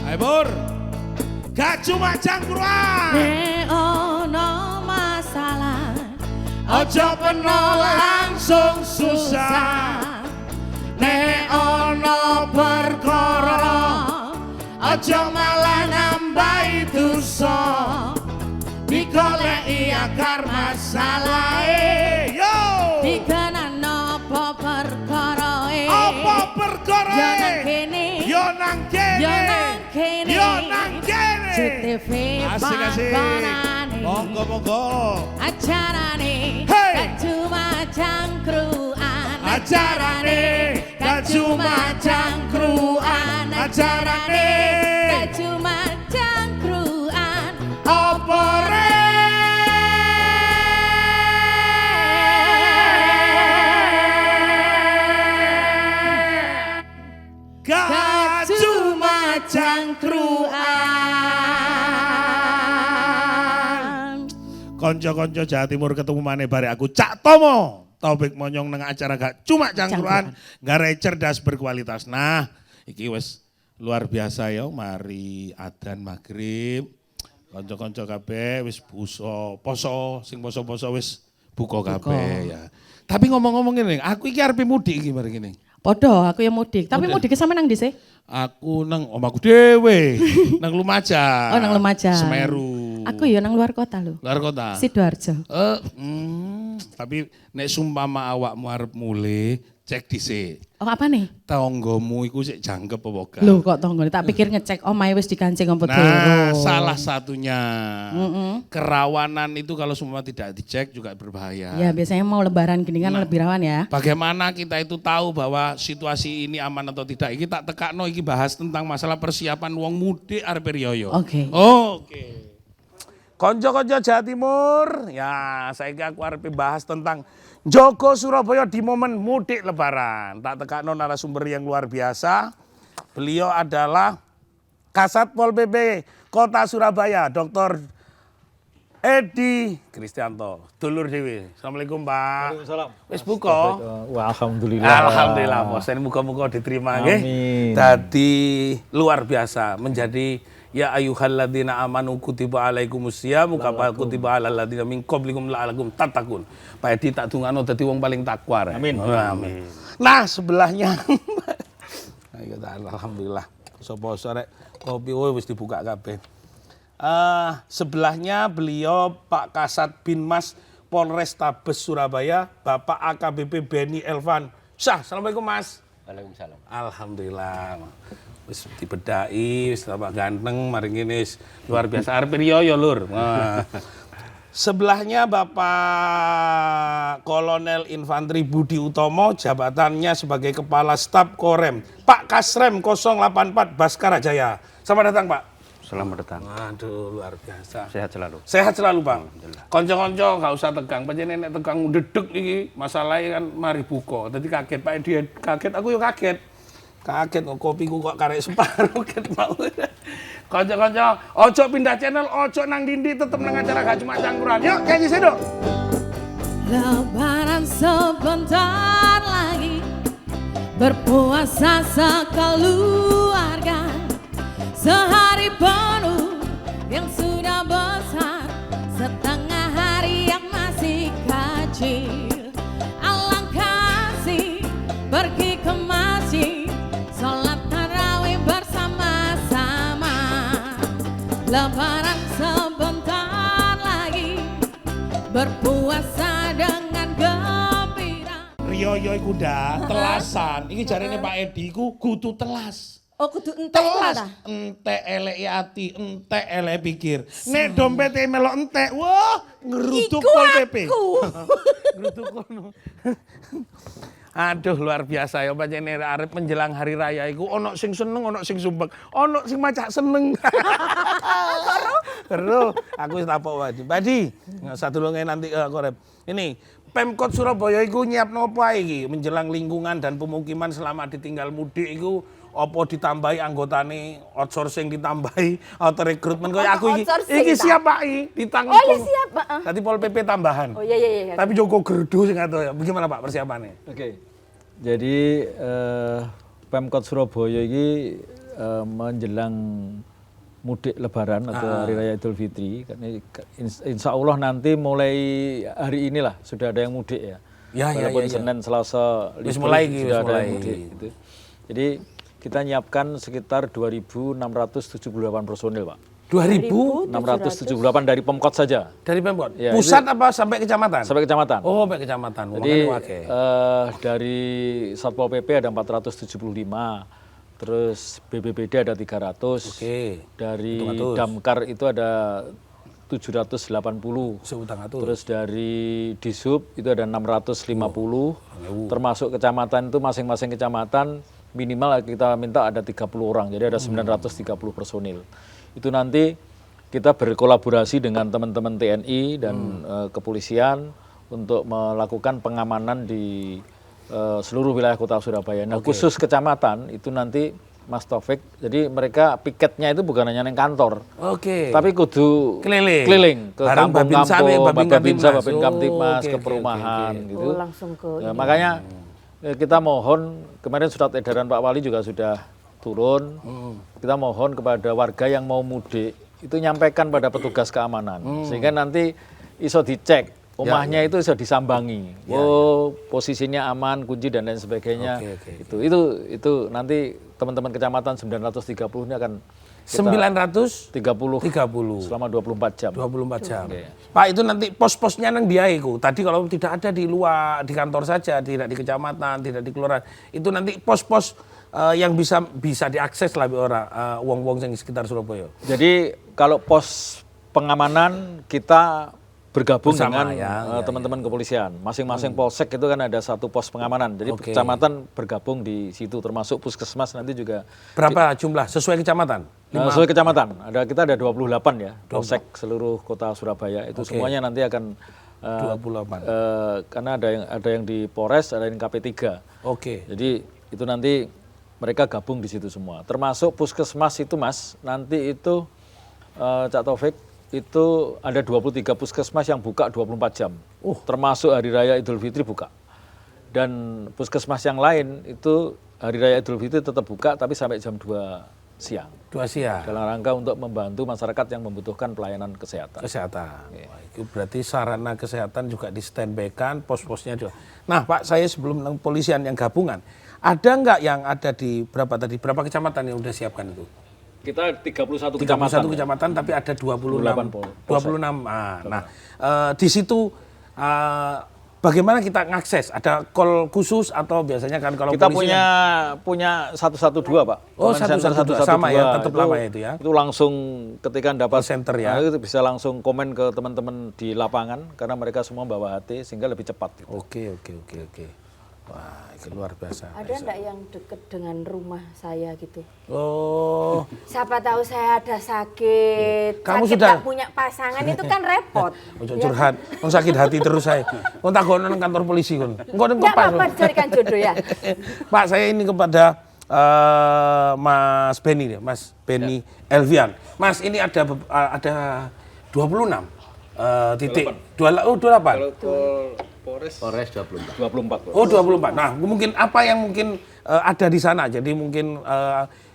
Ayo Pur. Gak cuma cangkruan. Nek ono masalah Ojo peno langsung susah. Nek ono perkara ojo malah nambahi dosa. Digoleki akar masalahe. Yo. dikenan apa perkarae. Apa perkara? Yo nang kene. Yo nang kene. Yo nang kene. Yo nang kene. CTV Asik-asik. panggonane. Monggo-monggo. Acarane Hey. gak cuma cangkruan. Acarane gak cuma cangkruan. Acarane gak cuma cangkruan. apa gak cuma cangkruan. Konco-konco Jawa Timur ketemu maneh bare aku Cak Tomo. Taufik Monyong nang acara gak cuma cangkruan, gare cerdas berkualitas. Nah, iki wis luar biasa ya, mari adzan maghrib. Konco-konco kabeh wis poso, sing poso-poso wis buka kabeh ya. Tapi ngomong-ngomong ngene, aku iki arep mudik iki mari ngene. Podo, aku yang mudik. Tapi mudik sama nang di sih? Aku nang omaku dhewe, nang Lumajang. Oh, nang Lumajang. Semeru. Aku ya nang luar kota lho. Luar kota. Sidoarjo. Tapi nek sumpama awakmu arep mulih, cek dhisik. Oh, apa nih? Tanggamu iku sik jangkep apa gak? Loh kok tonggone tak pikir ngecek omahe wis dikancing apa Nah, salah satunya. Mm-mm. Kerawanan itu kalau semua tidak dicek juga berbahaya. Ya biasanya mau lebaran gini kan lebih rawan ya. Bagaimana kita itu tahu bahwa situasi ini aman atau tidak? Iki tak tekakno iki bahas tentang masalah persiapan wong mudik arep riyo. Oke. Oke. Konco-konco Jawa Timur, ya saiki aku arep bahas tentang Jogo Surabaya di momen mudik lebaran. Tak tekakno narasumber yang luar biasa. Beliau adalah Kasat Pol PP Kota Surabaya, Dr. Edi Kristianto. Dulur Dewi. Assalamualaikum, Pak. Waalaikumsalam. Wis buka? Wah, alhamdulillah. Alhamdulillah, Bosen muga-muga diterima nggih. Amin. Dadi luar biasa menjadi ya ayyuhalladzina amanu kutiba alaikumusiyam kama kutiba alal ladzina min qablikum la'allakum tattaqun. Pak Edi tak dungano dadi wong paling takwa. Amin. Amin. Nah, sebelahnya ayo alhamdulillah. Sopo sore kopi wis dibuka kabeh. Sebelahnya beliau Pak Kasat Binmas Polrestabes Surabaya, Bapak AKBP Beni Elvan. Syah, assalamualaikum Mas. Waalaikumsalam. Alhamdulillah. Wis dibedai, wis tambah ganteng, mari ngene wis luar biasa. Arep riyo ya, Lur. Nah. Sebelahnya Bapak Kolonel Infanteri Budi Utomo, jabatannya sebagai Kepala Staf Korem. Pak Kasrem 084 Baskara Jaya. Selamat datang, Pak. Selamat datang. Waduh, luar biasa. Sehat selalu. Sehat selalu, Pak. Konco-konco gak usah tegang. Pancen nek tegang dedeg iki, masalahnya kan mari buka. Dadi kaget Pak Edi, kaget aku yo kaget. Kaget kok kopiku kok karek separuh ket mau. Konco-konco, ojo pindah channel, ojo nang dindi, tetep nang acara gak cuma cangkuran. Yuk, nyanyi sih, Dok. Lebaran sebentar lagi, berpuasa sekeluarga, sehari penuh yang sudah besar, setengah hari yang masih kecil. Alangkah asik pergi ke masjid, sholat tarawih bersama-sama. Lebaran sebentar lagi, berpuasa dengan gembira. Riyo iku ndak telasan. Iki jarene Pak Edi iku kudu telas. Oh kudu entek Telas ta? entek elek ati, entek elek pikir. Nek dompete melok entek, wah ngeruduk Pol PP. Ngeruduk kono. Aduh luar biasa ya pancen arep menjelang hari raya iku ono sing seneng, ono sing sumpek, ono sing macak seneng. Karo aku wis tapok Wadi. Wadi, sadurunge nanti korep. Ini Pemkot Surabaya iku nyiapno apa iki menjelang lingkungan dan pemukiman selama ditinggal mudik iku apa ditambahi anggotane outsourcing ditambahi auto rekrutmen koyo aku iki siap Pak ditanggung. Oh iya siap Pak. Tadi Pol PP tambahan. Oh iya. Tapi Joko Gerdu sing ngato ya. Bagaimana Pak persiapannya? Oke. Jadi Pemkot Surabaya ini menjelang mudik Lebaran atau Hari Raya Idul Fitri. Insya Allah nanti mulai hari inilah sudah ada yang mudik ya. Walaupun Senin, Selasa, libur sudah ada yang mudik. Gitu. Jadi kita nyiapkan sekitar 2.678 personil, Pak. 2.678 dari Pemkot saja. dari Pemkot. Ya, Pusat apa sampai kecamatan? Sampai kecamatan. Oh, sampai kecamatan. Jadi dari Satpol PP ada 475, terus BPBD ada 300, dari Damkar itu ada 780, terus dari Dishub itu ada 650, termasuk kecamatan itu masing-masing kecamatan minimal kita minta ada 30 orang, jadi ada 930 personil. Itu nanti kita berkolaborasi dengan teman-teman TNI dan kepolisian untuk melakukan pengamanan di seluruh wilayah Kota Surabaya. Nah, khusus kecamatan itu nanti Mas Taufik, jadi mereka piketnya itu bukan hanya yang kantor, tapi kudu keliling ke kampung-kampung, Babinsa, Babin Kamtipmas, ke perumahan gitu. Langsung ke Ya, makanya kita mohon, kemarin surat edaran Pak Wali juga sudah turun, kita mohon kepada warga yang mau mudik itu nyampaikan pada petugas keamanan, sehingga nanti iso dicek rumahnya itu sudah disambangi, posisinya aman, kunci dan lain sebagainya. Itu nanti teman-teman kecamatan 930 ini akan 930 selama 24 jam. 24 jam. Pak, itu nanti pos-posnya nang biaya itu. Tadi kalau tidak ada di luar, di kantor saja, tidak di kecamatan, tidak di kelurahan. Itu nanti pos-pos yang bisa diakses lah orang wong-wong yang di sekitar Surabaya. Jadi kalau pos pengamanan kita bergabung bersama, dengan teman-teman kepolisian. Masing-masing polsek itu kan ada satu pos pengamanan. Jadi kecamatan bergabung di situ, termasuk puskesmas nanti juga. Berapa jumlah sesuai kecamatan? Sesuai kecamatan. Kita ada 28 ya, polsek seluruh Kota Surabaya. Itu semuanya nanti akan 28. Karena ada yang di Polres, ada yang KP3. Jadi itu nanti mereka gabung di situ semua. Termasuk puskesmas itu, Mas, nanti itu Cak Taufik, itu ada 23 puskesmas yang buka 24 jam. Termasuk Hari Raya Idul Fitri buka. Dan puskesmas yang lain itu Hari Raya Idul Fitri tetap buka tapi sampai jam 2 siang. 2 siang. Dalam rangka untuk membantu masyarakat yang membutuhkan pelayanan kesehatan. Wah, itu berarti sarana kesehatan juga di standby-kan, pos-posnya juga. Nah, Pak, saya sebelum polisian yang gabungan, ada nggak yang ada di berapa kecamatan yang udah siapkan itu? Kita 31 kecamatan tapi ada 26. Nah, di situ bagaimana kita ngakses? Ada call khusus atau biasanya kan kalau kita polisi punya 112, Pak. Oh, 112 sama ya, tetap lama itu ya. Itu langsung ketika dapat center ya. Itu bisa langsung komen ke teman-teman di lapangan karena mereka semua bawa HT sehingga lebih cepat gitu. Oke. Wah, itu luar biasa. Ada enggak yang deket dengan rumah saya gitu? Oh. Siapa tahu saya ada sakit. Kamu sakit sudah punya pasangan itu kan repot. Ojo curhat, sakit hati terus saya. Kon takono nang kantor polisi kon. Engko nang Enggak apa-apa carikan jodoh ya. Pak, saya ini kepada Mas Benny ya, Mas Benny Elvian. Mas, ini ada 26 titik 28. Polres 24. Oh, 24. Nah, mungkin apa yang ada di sana. Jadi mungkin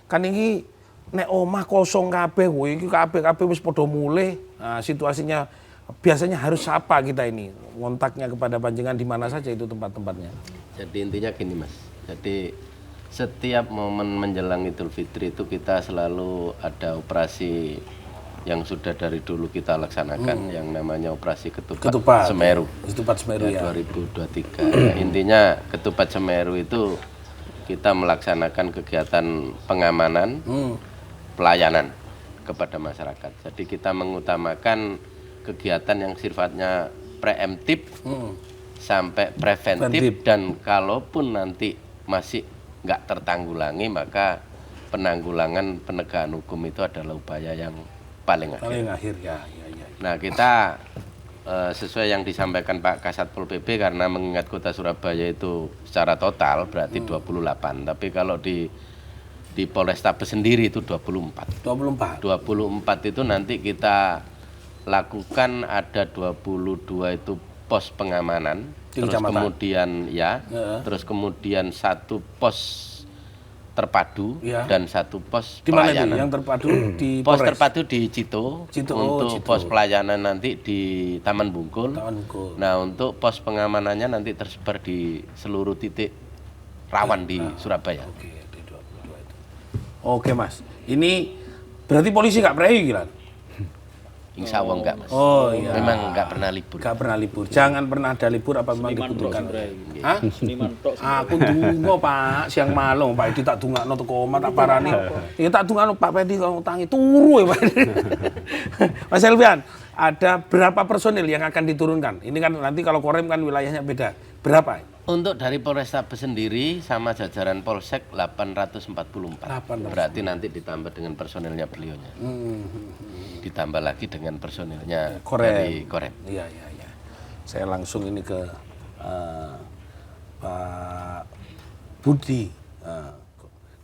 kan ini nek omah kosong kabeh kuwi iki kabeh wis padha mulih. Nah, situasinya biasanya harus apa kita ini? Ngontaknya kepada panjenengan di mana saja itu tempat-tempatnya. Jadi intinya gini, Mas. Jadi setiap momen menjelang Idul Fitri itu kita selalu ada operasi yang sudah dari dulu kita laksanakan yang namanya operasi Ketupat Semeru. Ketupat Semeru ya. 2023. Nah, intinya Ketupat Semeru itu kita melaksanakan kegiatan pengamanan, pelayanan kepada masyarakat. Jadi kita mengutamakan kegiatan yang sifatnya preemptif sampai preventif dan kalaupun nanti masih nggak tertanggulangi maka penanggulangan penegakan hukum itu adalah upaya yang paling akhir ya. Nah, kita sesuai yang disampaikan Pak Kasatpol PP karena mengingat Kota Surabaya itu secara total berarti 28, tapi kalau di Polrestabes sendiri itu 24 itu nanti kita lakukan ada 22 itu pos pengamanan, terus kemudian terus kemudian satu pos terpadu Ya. dan 1 pos Di mana itu? pelayanan. Yang terpadu di Pos Polres? terpadu di Cito, Cito, untuk Cito. pos pelayanan nanti di Taman Bungkul. Taman Bungkul. Nah, untuk pos pengamanannya nanti tersebar di seluruh titik rawan di Surabaya. Oke, di 22 itu. Oke Mas, ini berarti polisi nggak pernah gila? Insya Allah enggak, Mas. Oh iya. Memang enggak pernah libur. Nggak pernah libur. Jangan pernah ada libur apa memang dibutuhkan. Hah? Seniman tok. Aku dungo Pak, siang malam Pak Edi tak dungakno teko omah tak parani. Ya tak dungakno Pak Edi kalau tangi turu ya Pak Edi. Mas Elvian, ada berapa personil yang akan diturunkan? Ini kan nanti kalau Korem kan wilayahnya beda. Berapa? Untuk dari Polrestabes sendiri sama jajaran Polsek 844. Berarti nanti ditambah dengan personilnya beliaunya. Ditambah lagi dengan personilnya dari Korem. Iya, iya, iya. Saya langsung ini ke Pak Budi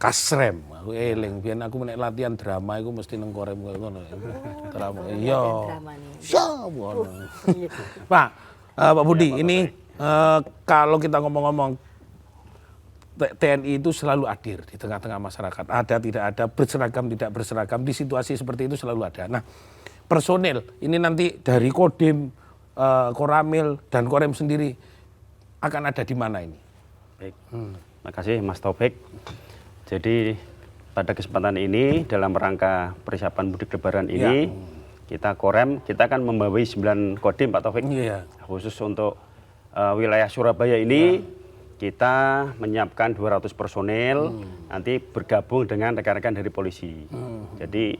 Kasrem. Aku eling biyen aku menek latihan drama iku mesti nang Korem ngono. Drama. Iya. Drama nih. Ngono. Pak, Pak Budi, ini kalau kita ngomong-ngomong TNI itu selalu hadir di tengah-tengah masyarakat. Ada, tidak ada, berseragam, tidak berseragam. Di situasi seperti itu selalu ada. Nah, personil ini nanti dari Kodim, Koramil, dan Korem sendiri akan ada di mana ini? Baik, terima kasih Mas Taufik. Jadi pada kesempatan ini dalam rangka persiapan mudik lebaran ini, kita Korem, kita akan membawahi 9 Kodim Pak Taufik. Iya. Khusus untuk wilayah Surabaya ini, kita menyiapkan 200 personil, nanti bergabung dengan rekan-rekan dari polisi. Jadi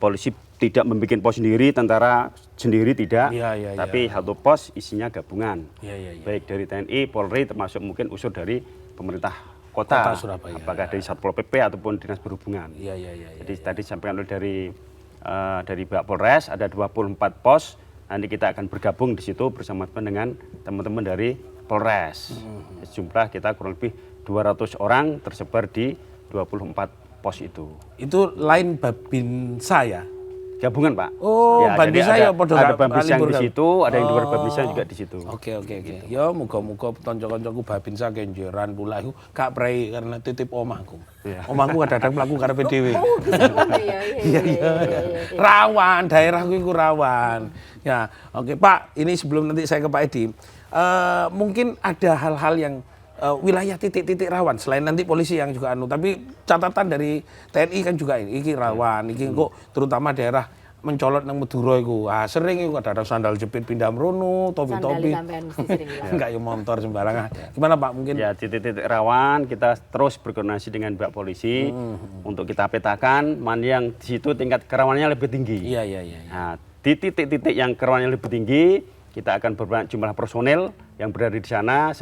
polisi tidak membuat pos sendiri, tentara sendiri tidak, tapi satu pos isinya gabungan. Baik dari TNI, Polri, termasuk mungkin unsur dari pemerintah kota Surabaya. Apakah dari Satpol PP ataupun Dinas Perhubungan. Jadi tadi disampaikan oleh dari Pak Polres, ada 24 pos, nanti kita akan bergabung di situ bersama dengan teman-teman dari Polres. Jumlah kita kurang lebih 200 orang tersebar di 24 pos itu. Itu lain Babinsa ya? Gabungan Pak. Oh, ya, Babinsa ya ada Babinsa yang di situ, ada yang di luar Babinsa juga di situ. Oke. Ya muga-muga kanca-kancaku Babinsa kenjeran pula iku gak prei karena titip omahku. Omahku kadang-kadang mlaku karepe dhewe. Oh, gitu. Iya. Rawan, daerahku iku rawan. Ya, oke Pak, ini sebelum nanti saya ke Pak Edi, mungkin ada hal-hal yang wilayah titik-titik rawan selain nanti polisi yang juga tapi catatan dari TNI kan juga ini rawan, iki kok terutama daerah mencolot nang Madura iku. Sering iku kadang sandal jepit pindah mrono, topi-topi. Enggak ya motor sembarangan. Gimana Pak mungkin? Ya, titik-titik rawan kita terus berkoordinasi dengan pihak polisi untuk kita petakan mana yang di situ tingkat kerawanannya lebih tinggi. Iya. Nah, di titik-titik yang kerawanannya lebih tinggi, kita akan berbanyak jumlah personel yang berada di sana.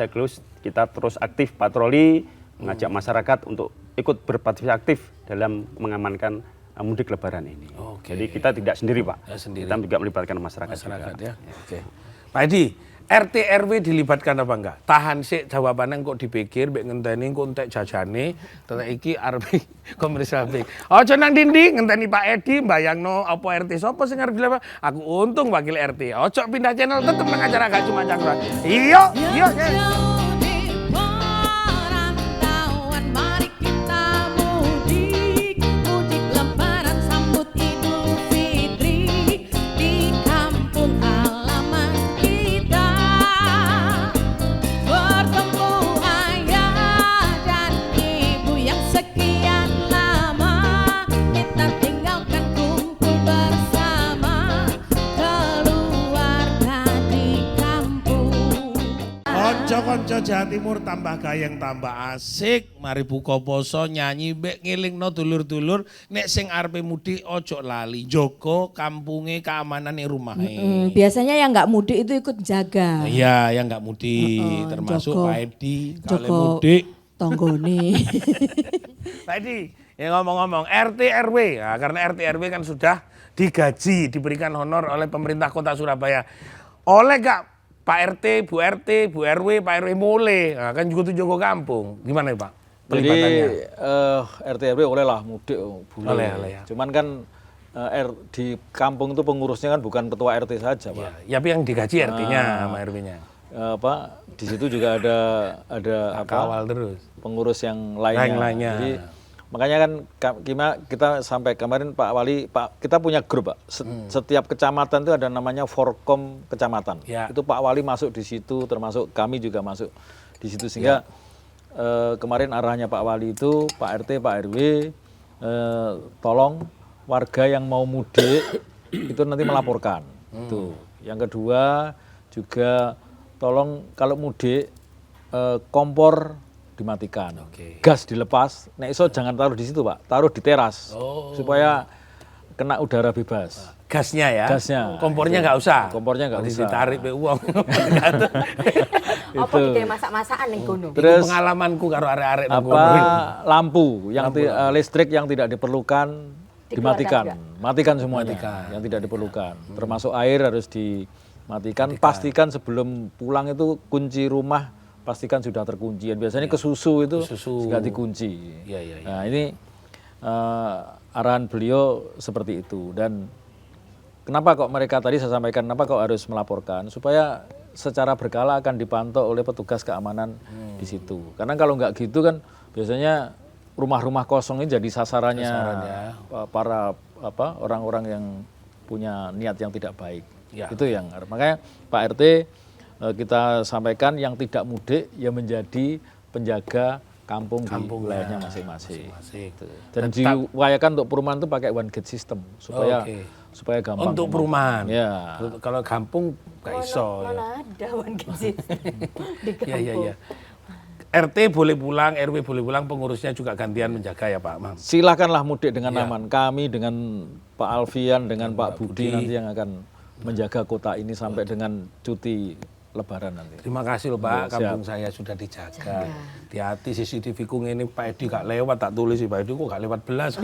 Kita terus aktif patroli, mengajak masyarakat untuk ikut berpartisipasi aktif dalam mengamankan mudik lebaran ini. Jadi kita tidak sendiri Pak, kita juga melibatkan masyarakat juga. Ya. Oke. Pak Edi, RT RW dilibatkan apa enggak? Tahan sih jawabannya kok dipikir, mbek ngenteni kok entek jajane, tetek iki arep komersial break. Aja nang dindi ngenteni Pak Edi mbayangno apa RT sapa sing arep dilebak. Aku untung wakil RT. Ojo pindah channel tetep nang acara gak cuma cangkruan. Iya. Konco Jawa Timur tambah gayeng tambah asik, mari buka poso nyanyi mbek ngelingno dulur-dulur nek sing arepe mudik ojo lali Joko kampunge keamanane rumahe. Biasanya yang nggak mudik itu ikut jaga. Iya, yang nggak mudik termasuk Joko. Pak Edi kalau Joko mudik. Tonggone. Pak Edi, ya ngomong-ngomong RT RW, ya, karena RT RW kan sudah digaji, diberikan honor oleh pemerintah Kota Surabaya. Oleh gak Pak RT, Bu RT, Bu RW, Pak RW mulai, nah, kan juga tuh Joko Kampung. Gimana ya Pak pelibatannya? Jadi RT RW oleh lah mudik boleh. Oleh, ya. Cuman kan di kampung itu pengurusnya kan bukan ketua RT saja Pak. Ya, tapi yang digaji RT-nya sama RW-nya. Di situ juga ada Kawal terus. pengurus yang lainnya. Lainnya. Jadi Makanya kan kita sampai kemarin Pak Wali, kita punya grup Pak. Setiap kecamatan itu ada namanya Forkom kecamatan. Ya. Itu Pak Wali masuk di situ, termasuk kami juga masuk di situ sehingga kemarin arahnya Pak Wali itu Pak RT, Pak RW tolong warga yang mau mudik itu nanti melaporkan. Itu. Yang kedua juga tolong kalau mudik kompor dimatikan, gas dilepas, nek iso jangan taruh di situ Pak, taruh di teras supaya kena udara bebas. Gasnya ya? Gasnya. Kompornya nggak usah? Kompornya nggak usah. Ditarik be uang. Apa kita masak-masakan ning kono? Terus Pengalamanku karo arek-arek nang apa kono. lampu yang listrik yang tidak diperlukan dimatikan, matikan semuanya yang tidak diperlukan, termasuk air harus dimatikan. Pastikan sebelum pulang itu kunci rumah pastikan sudah terkunci. Biasanya ke susu itu nggak dikunci. Nah ini arahan beliau seperti itu. Dan kenapa kok mereka tadi saya sampaikan kenapa kok harus melaporkan supaya secara berkala akan dipantau oleh petugas keamanan di situ. Karena kalau nggak gitu kan biasanya rumah-rumah kosong ini jadi sasarannya para orang-orang yang punya niat yang tidak baik. Itu yang makanya Pak RT kita sampaikan yang tidak mudik ya menjadi penjaga kampung di wilayahnya masing-masing. Dan diupayakan untuk perumahan itu pakai one gate system supaya gampang. Untuk perumahan. Ya. Kalau kampung nggak iso. Mana ada one gate system di kampung. Iya. RT boleh pulang, RW boleh pulang, pengurusnya juga gantian menjaga ya Pak Mam. Silakanlah mudik dengan aman. Kami dengan Pak Alfian, dengan Pak Budi nanti yang akan menjaga kota ini sampai dengan cuti Lebaran nanti. Terima kasih loh Pak, kampung saya sudah dijaga. Hati-hati CCTV ku ini Pak Edi gak lewat, tak tulis sih Pak Edi kok gak lewat belas.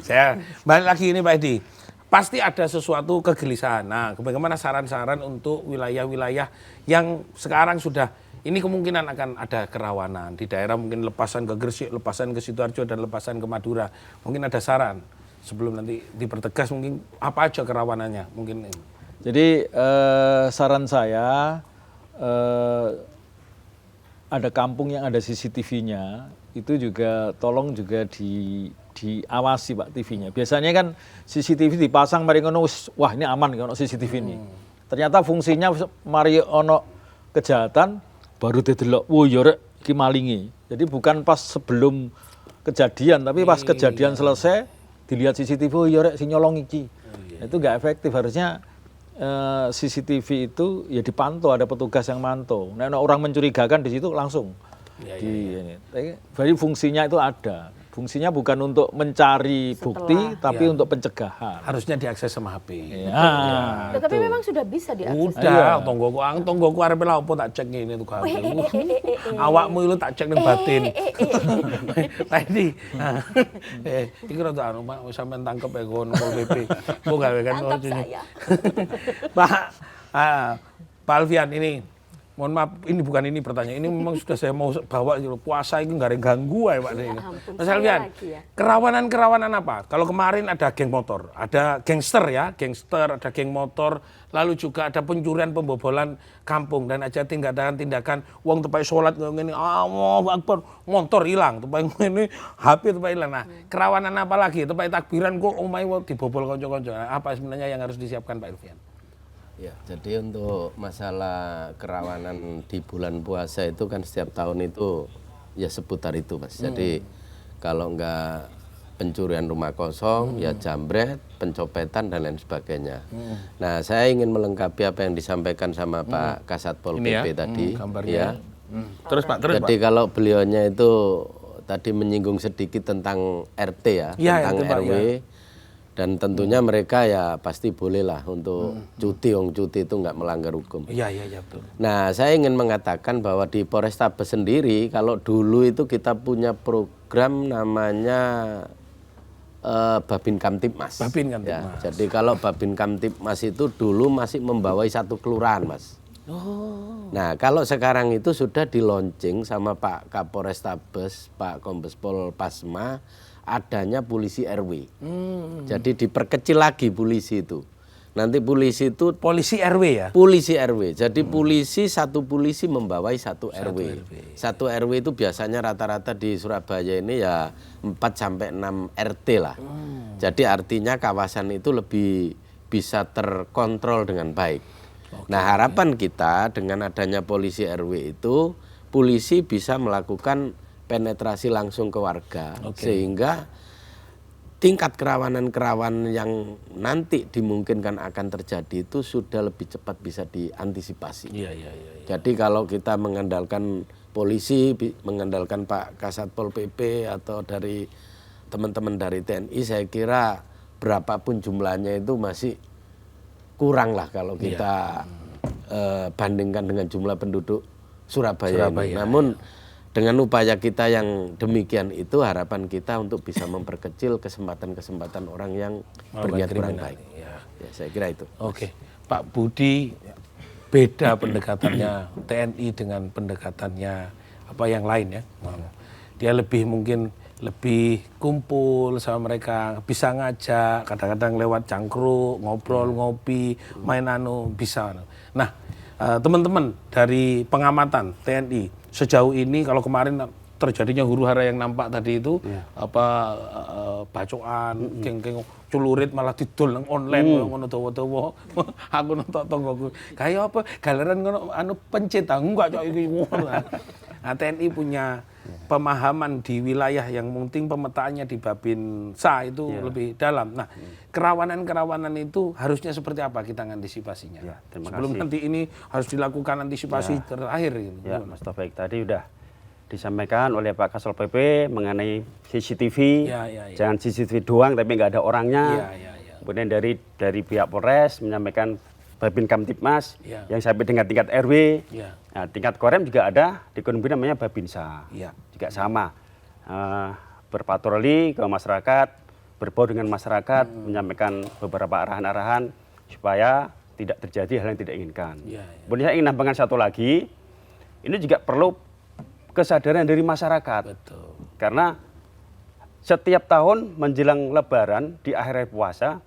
Saya balik lagi ini Pak Edi. Pasti ada sesuatu kegelisahan. Nah, bagaimana saran-saran untuk wilayah-wilayah yang sekarang sudah ini kemungkinan akan ada kerawanan di daerah, mungkin lepasan ke Gresik, lepasan ke Sidoarjo dan lepasan ke Madura. Mungkin ada saran sebelum nanti dipertegas mungkin apa aja kerawanannya mungkin. Jadi saran saya ada kampung yang ada CCTV-nya itu juga tolong juga diawasi Pak TV-nya. Biasanya kan CCTV dipasang mari ngono wah ini aman kalau CCTV ini. Ternyata fungsinya mari ono kejahatan baru didelok. Wo yo rek iki malingi. Jadi bukan pas sebelum kejadian tapi pas kejadian selesai dilihat CCTV oh yo rek si nyolong iki. Itu enggak efektif harusnya CCTV itu ya dipantau, ada petugas yang mantau. Nah, orang mencurigakan di situ langsung. Jadi fungsinya itu ada. Fungsinya bukan untuk mencari bukti, tapi untuk pencegahan. Harusnya diakses sama HP. Tapi memang sudah bisa diakses. Udah, tonggoku arep lha opo tak cek ngene tuh HP. Awakmu itu tak cek ning batin. Tadi. Iki rada anu Pak, sampean tangkep ya kon PP. Kok gawe kan Pak Alfian ini mohon maaf, ini bukan ini pertanyaan. Ini memang sudah saya mau bawa puasa itu nggak ada ganggu ya Pak. Mas Alfian, kerawanan apa? Kalau kemarin ada geng motor, ada gangster ya, ada geng motor, lalu juga ada pencurian pembobolan kampung dan ada tindakan uang tepai sholat ngene, Allahu Akbar, motor hilang, tepai ngene, HP tepai hilang. Nah, kerawanan apa lagi? Tepai takbiran kok omahe dibobol kanca-kanca. Apa sebenarnya yang harus disiapkan Pak Alfian? Ya, jadi untuk masalah kerawanan di bulan puasa itu kan setiap tahun itu ya seputar itu Mas. Jadi kalau enggak pencurian rumah kosong, ya jambret, pencopetan dan lain sebagainya. Nah, saya ingin melengkapi apa yang disampaikan sama Pak Kasatpol PP tadi. Ya. Terus Pak, jadi kalau beliaunya itu tadi menyinggung sedikit tentang RT ya, tentang RW. Dan tentunya mereka ya pasti bolehlah untuk cuti itu nggak melanggar hukum. Iya betul. Nah, saya ingin mengatakan bahwa di Polrestabes sendiri kalau dulu itu kita punya program namanya Babin Kamtibmas. Ya, jadi kalau Babin Kamtibmas itu dulu masih membawai satu kelurahan Mas. Nah, kalau sekarang itu sudah di-launching sama Pak Kapolrestabes, Pak Kombespol Pasma, adanya polisi RW. Jadi diperkecil lagi polisi itu. Nanti polisi itu Polisi RW ya? polisi RW. Jadi polisi satu polisi membawai satu RW. Satu RW itu biasanya rata-rata di Surabaya ini ya 4 sampai 6 RT lah. Jadi artinya kawasan itu lebih bisa terkontrol dengan baik. Nah, harapan kita dengan adanya polisi RW itu polisi bisa melakukan penetrasi langsung ke warga sehingga tingkat kerawanan yang nanti dimungkinkan akan terjadi itu sudah lebih cepat bisa diantisipasi. Jadi kalau kita mengandalkan polisi, mengandalkan Pak Kasatpol PP atau dari teman-teman dari TNI, saya kira berapapun jumlahnya itu masih kurang lah kalau kita bandingkan dengan jumlah penduduk Surabaya. Namun dengan upaya kita yang demikian itu harapan kita untuk bisa memperkecil kesempatan-kesempatan orang yang berniat kurang baik. Ya, saya kira itu. Oke, Pak Budi, beda pendekatannya TNI dengan pendekatannya apa yang lain ya. Dia mungkin lebih kumpul sama mereka, bisa ngajak, kadang-kadang lewat cangkruk, ngobrol, ngopi, main bisa. Nah, teman-teman dari pengamatan TNI sejauh ini, kalau kemarin terjadinya huru-hara yang nampak tadi itu bacokan, geng-geng celurit malah didol nang online ngono dawa-dawa. Aku nonton tonggoku. Kayak apa? Galeran ngono pencet enggak cok iki ngono. Nah, TNI punya pemahaman di wilayah yang mungkin pemetaannya di Babinsa itu lebih dalam. Nah, kerawanan-kerawanan itu harusnya seperti apa kita mengantisipasinya? Sebelum kasih. nanti ini harus dilakukan antisipasi terakhir. Gitu. Ya, Mas Taufik, tadi udah disampaikan oleh Pak Kasal PP mengenai CCTV. Jangan CCTV doang tapi nggak ada orangnya. Kemudian dari pihak Polres menyampaikan Babin Kamtipmas yang sampai dengan tingkat RW. Nah, tingkat Korem juga ada, di Konumbi namanya Babinsa. Juga sama. Berpatroli ke masyarakat, berbau dengan masyarakat, menyampaikan beberapa arahan-arahan supaya tidak terjadi hal yang tidak inginkan. Kemudian saya ingin nambahkan satu lagi, ini juga perlu kesadaran dari masyarakat. Karena setiap tahun menjelang Lebaran di akhir puasa,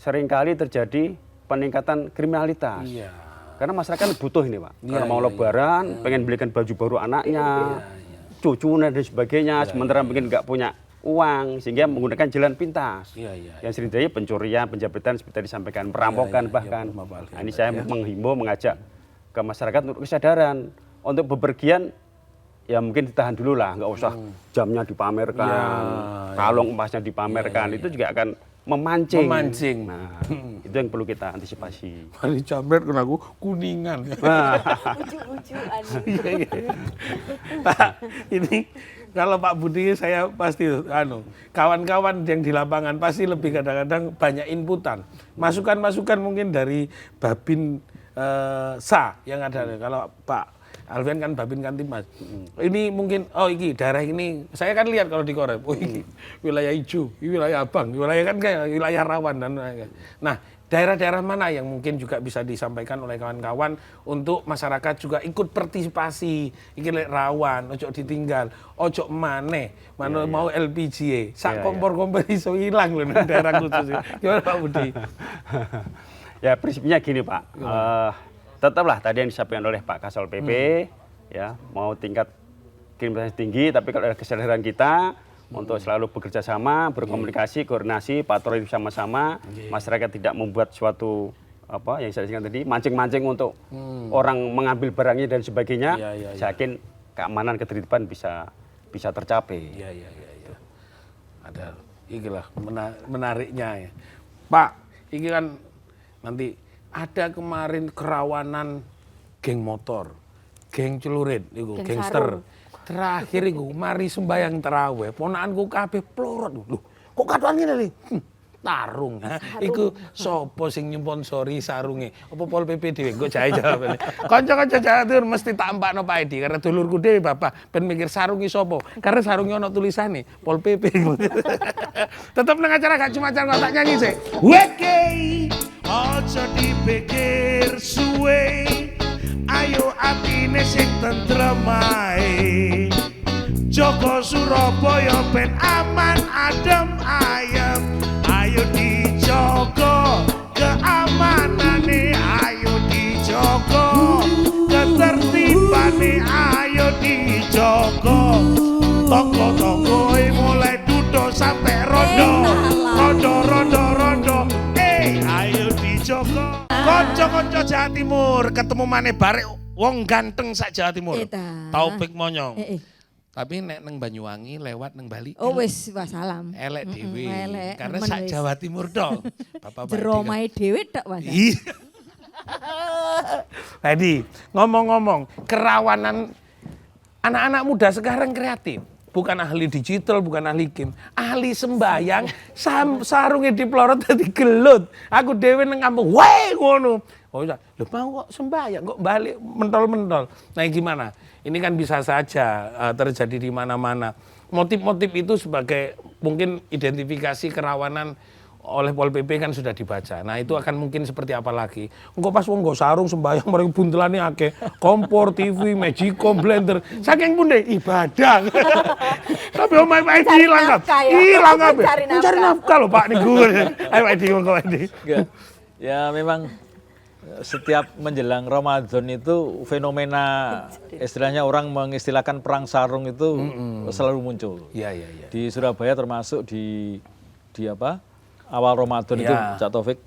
seringkali terjadi peningkatan kriminalitas. Karena masyarakat butuh ini, Pak. Karena mau Lebaran, pengen belikan baju baru anaknya, cucunya dan sebagainya, sementara mungkin nggak punya uang, sehingga menggunakan jalan pintas. Yang sering terjadi pencurian, penjamretan seperti disampaikan, perampokan bahkan. Nah, ini saya menghimbau, mengajak ke masyarakat untuk kesadaran, untuk bepergian ya mungkin ditahan dulu lah, nggak usah jamnya dipamerkan, kalung emasnya dipamerkan, itu juga akan memancing. Nah, itu yang perlu kita antisipasi. Mari jamret kan aku kuningan. Uju-ujuan. Pak, ini kalau Pak Budi saya pasti kawan-kawan yang di lapangan pasti lebih kadang-kadang banyak inputan. Masukan-masukan mungkin dari Babin Sa yang ada. Kalau Pak Alfian kan Babin Kamtipmas. Ini mungkin, iki daerah ini, saya kan lihat kalau di Korem, ini wilayah hijau, ini wilayah abang, wilayah kan kayak wilayah rawan. Nah, daerah-daerah mana yang mungkin juga bisa disampaikan oleh kawan-kawan untuk masyarakat juga ikut partisipasi, iki rawan, ojo ditinggal, ojo mana mau LPG, sak kompor-kompor iso hilang loh di daerah khusus. Gimana Pak Budi? Ya prinsipnya gini Pak. Tetaplah tadi yang disampaikan oleh Pak Kasal PP, ya mau tingkat kriminalitas tinggi, tapi kalau ada kesadaran kita untuk selalu bekerja sama, berkomunikasi, koordinasi, patroli bersama-sama, masyarakat tidak membuat suatu apa yang saya sampaikan tadi, mancing-mancing untuk orang mengambil barangnya dan sebagainya. Saya yakin keamanan ketertiban bisa tercapai. Ada, ikilah menariknya ya. Pak, ini kan nanti ada kemarin kerawanan geng motor, geng celurit, itu gangster. Terakhir itu mari sembayang tarawih, ponakanku kabeh plorot. Lho, kok katokan ngene lho? Tarung. Iku sapa sing nyponsori sarunge? Apa Pol PP dhewe? Engko jae jawabane. Kanca-kanca Jawa mesti tak empakno Pak Edi karena dulurku dhewe Bapak ben mikir sarunge sapa? Karena sarunge ana tulisane Pol PP. Tetep nang acara gak cuma acara tak nyanyi sih. Weke, ojo dipikir suwe, ayo atine sing tentrem ae. Joko Surabaya ben aman adem ayem, ayo dijogo keamanan. sampai rondo. Rondo. Ayo dijogo. Konco-konco Jawa Timur ketemu maneh barek wong ganteng sak Jawa Timur. Taufik Monyong. Tapi nek neng Banyuwangi lewat neng Bali. Oh wis wassalam. Elek dhewe. Elek, Karena nemen sak wis. Jawa Timur dong. Bapak-bapak. Jero omahe dhewe tok wassalam. Ih. Jadi ngomong-ngomong, kerawanan anak-anak muda sekarang kreatif. Bukan ahli digital, bukan ahli game. Ahli sembayang, sarungnya dipelorot dadi gelut. Aku dhewe nang kampung, "Weh ngono." Oh iya, lho mau kok sembayang, kok balik mentol-mentol. Nah gimana? Ini kan bisa saja terjadi di mana-mana. Motif-motif itu sebagai mungkin identifikasi kerawanan oleh Pol PP kan sudah dibaca. Nah itu akan mungkin seperti apa lagi. Engko pas wong nggo sarung sembayang mereka buntelane akeh. Kompor, TV, Magicom, blender. Saking pun deh ibadah. Tapi omae Pak Edi hilang kabeh. Hilang kabeh. Mencari nafkah lho Pak niku. Ayo Pak Edi ngomong Pak Edi. Ya memang setiap menjelang Ramadan itu fenomena istilahnya orang mengistilahkan perang sarung itu selalu muncul. Iya. Di Surabaya termasuk di apa? Awal Ramadan itu Cak Taufik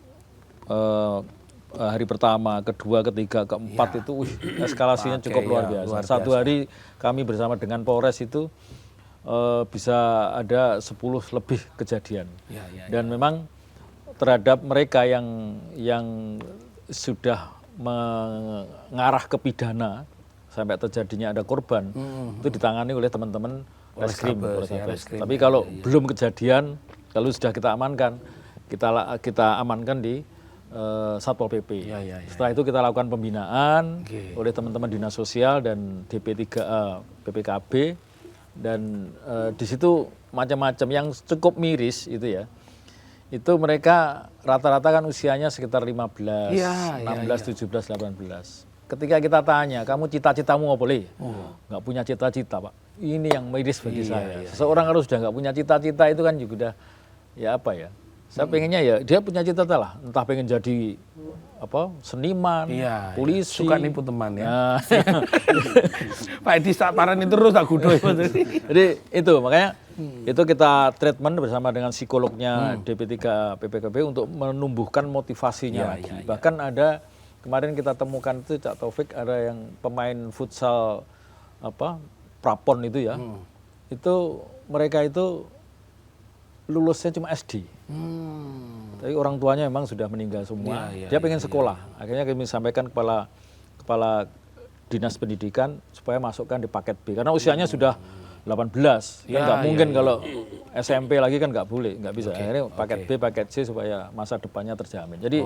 hari pertama, kedua, ketiga, keempat itu eskalasinya cukup luar biasa. Satu hari kami bersama dengan Polres itu bisa ada 10 lebih kejadian. Dan memang terhadap mereka yang sudah mengarah ke pidana sampai terjadinya ada korban itu ditangani oleh teman-teman Reskrim. Tapi kalau belum kejadian, kalau sudah kita amankan, kita amankan di Satpol PP. Setelah itu kita lakukan pembinaan oleh teman-teman dinas sosial dan DP3A PPKB, dan di situ macam-macam yang cukup miris itu ya. Itu mereka rata-rata kan usianya sekitar 15, 16, 17, 18. Ketika kita tanya, kamu cita-citamu apa boleh? Nggak punya cita-cita Pak. Ini yang miris bagi saya. Seseorang harus sudah nggak punya cita-cita itu kan juga udah ya apa ya? Saya pengennya ya dia punya cita-cita lah, entah pengen jadi apa seniman, polisi. Suka nipu teman ya. Pak Edi tak parani terus tak gudoy. Jadi itu makanya itu kita treatment bersama dengan psikolognya DP3 PPKB untuk menumbuhkan motivasinya lagi. Bahkan ada kemarin kita temukan itu Cak Taufik ada yang pemain futsal apa Prapon itu ya. Itu mereka itu lulusnya cuma SD. Tapi orang tuanya memang sudah meninggal semua. Dia pengen sekolah. Akhirnya kami sampaikan kepala dinas pendidikan supaya masukkan di paket B karena usianya sudah 18. Kan nggak mungkin kalau SMP lagi kan nggak boleh, nggak bisa. Akhirnya paket B, paket C supaya masa depannya terjamin. Jadi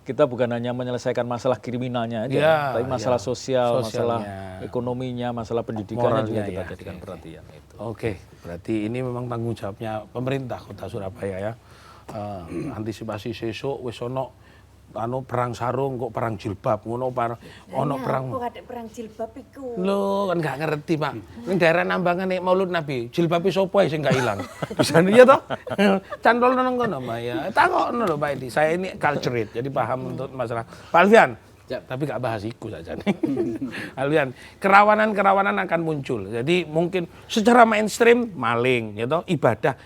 kita bukan hanya menyelesaikan masalah kriminalnya aja, tapi masalah sosial, masalah ekonominya, masalah pendidikannya juga kita jadikan perhatian. Itu. Oke, berarti ini memang tanggung jawabnya pemerintah Kota Surabaya ya. Antisipasi sesuk wis ono perang sarung kok perang jilbab ngono perang. Kok ada perang jilbab iku? Lho, kan gak ngerti, Pak. Ning daerah Nambangane Maulud Nabi, jilbabe sapa sing gak ilang? Bisa iya toh? Cantol nang kono, Mbak ya. Takokno lho, Pak Edi. Saya ini cultured, jadi paham untuk masalah. Pak Alfian, tapi gak bahas iku saja nih. Alfian, kerawanan-kerawanan akan muncul. Jadi mungkin secara mainstream maling, ya toh, ibadah